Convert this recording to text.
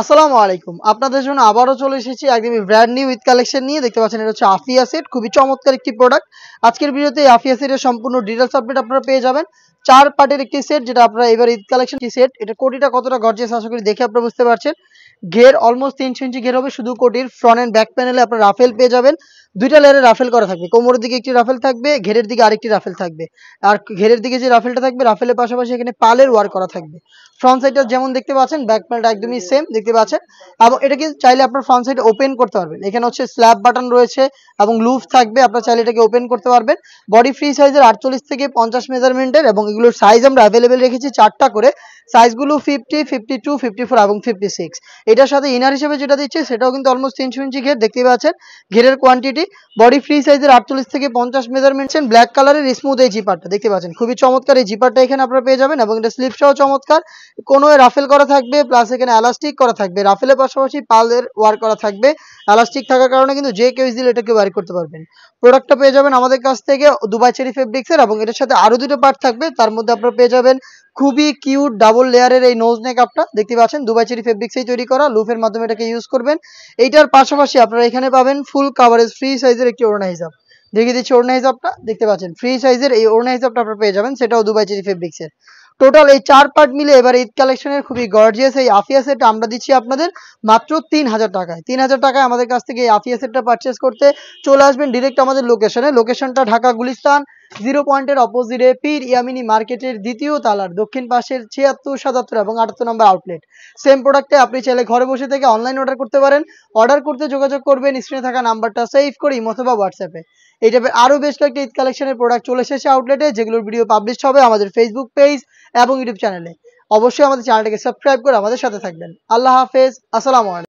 আসসালামু আলাইকুম। আপনাদের জন্য আবারও চলে এসেছি একদমই ব্র্যান্ড নিউ ঈদ কালেকশন নিয়ে। দেখতে পাচ্ছেন এটা হচ্ছে আফিয়া সেট। খুবই চমৎকার একটি প্রোডাক্ট। আজকের ভিডিওতে এই আফিয়া সেটের সম্পূর্ণ ডিটেইলস আপডেট আপনারা পেয়ে যাবেন। ৪ পার্টের একটি সেট যেটা আপনারা এবার ঈদ কালেকশন কি সেট। এটা কোটিটা কতটা গর্জিয়াস আশা করি দেখে আপনারা বুঝতে পারছেন। ঘের অলমোস্ট ৩০০ ইঞ্চি ঘের হবে শুধু কোটির। ফ্রন্ট এন্ড ব্যাক প্যানেলে আপনারা রাফেল পেয়ে যাবেন। ২ টা লেয়ারে রাফেল করা থাকবে। কোমরের দিকে একটি রাফেল থাকবে, ঘেরের দিকে আরেকটি রাফেল থাকবে। আর ঘেরের দিকে যে রাফেলটা থাকবে রাফেলের পাশাপাশি এখানে পালের ওয়ার্ক করা থাকবে। ফ্রন্ট সাইডটা যেমন দেখতে পাচ্ছেন, ব্যাক প্যানেলটা একদমই সেম দেখতে পাচ্ছেন। এবং এটা কিন্তু চাইলে আপনার ফ্রন্ট সাইড ওপেন করতে পারবেন। এখানে হচ্ছে স্ল্যাব বাটন রয়েছে এবং লুপ থাকবে, আপনারা চাইলে এটাকে ওপেন করতে পারবেন। বডি ফ্রি সাইজের 48 থেকে 50 মেজারমেন্টের এবং এগুলোর সাইজ আমরা অ্যাভেলেবেল রেখেছি ৪টা করে। সাইজগুলো 50, 52, 54 এবং 56। এটার সাথে ইনার হিসেবে যেটা দিচ্ছে সেটাও কিন্তু অলমোস্ট ৩০০ ইঞ্চি ঘের দেখতে পাচ্ছেন। ঘেরের কোয়ান্টিটি বডি ফ্রি সাইজের 48 থেকে 50 মেজারমেন্ট। ব্ল্যাক কালারের স্মুথ এই জিপারটা দেখতে পাচ্ছেন, খুবই চমৎকার এই জিপারটা এখানে আপনারা পেয়ে যাবেন এবং এটা স্লিপসটাও চমৎকার। কোনো রাফেল করা থাকবে, প্লাস এখানে এলাস্টিক করা থাকবে। রাফেলের পাশাপাশি পালের ওয়ার্ক করা থাকবে। এলাস্টিক থাকার কারণে কিন্তু যে কেউ ইজিলি এটাকে ওয়ার করতে পারবেন। প্রোডাক্টটা পেয়ে যাবেন আমাদের কাছ থেকে দুবাই চেরি ফেব্রিক্সের এবং এটার সাথে আরো দুটো পার্ট থাকবে। তার মধ্যে আপনারা পেয়ে যাবেন খুবই কিউট ডাবল লেয়ারের এই নোজ নেক আপটা দেখতে পাচ্ছেন, দুবাই চেরি ফেব্রিক্সেই তৈরি করা। লুফের মাধ্যমে এটাকে ইউজ করবেন। এইটার পাশাপাশি আপনারা এখানে পাবেন ফুল কাভারেজ ফ্রি সাইজের একটি ওড়না হিজাব। দেখিয়ে দিচ্ছি ওড়না হিজাবটা দেখতে পাচ্ছেন, ফ্রি সাইজের এই ওড়না হিজাবটা আপনারা পেয়ে যাবেন, সেটাও দুবাই চেরি ফেব্রিক্সের। টোটাল এই ৪ পার্ট মিলে এবার ঈদ কালেকশনের খুবই গর্জিয়াস এই আফিয়া সেট আমরা দিচ্ছি আপনাদের মাত্র ৩,০০০ টাকায়। ৩,০০০ টাকায় আমাদের কাছ থেকে এই আফিয়া সেটটা পারচেস করতে চলে আসবেন ডিরেক্ট আমাদের লোকেশনে। লোকেশনটা ঢাকা গুলিস্তান 0 পয়েন্টের অপোজিটে পীর ইয়ামিনী মার্কেটের ২য় তালার দক্ষিণ পাশের ৭৬, ৭৭ এবং ৭৮ নম্বর আউটলেট। সেম প্রোডাক্টে আপনি চাইলে ঘরে বসে থেকে অনলাইন অর্ডার করতে পারেন। অর্ডার করতে যোগাযোগ করবেন স্ক্রিনে থাকা নাম্বারটা সেভ করে ইমো অথবা হোয়াটসঅ্যাপে। এই টাইপের আরও বেশ কয়েকটা ঈদ কালেকশনের প্রোডাক্ট চলে এসেছে আউটলেটে, যেগুলোর ভিডিও পাবলিশ হবে আমাদের ফেসবুক পেজ এবং ইউটিউব চ্যানেলে। অবশ্যই আমাদের চ্যানেলটাকে সাবস্ক্রাইব করে আমাদের সাথে থাকবেন। আল্লাহ হাফেজ, আসসালামু আলাইকুম।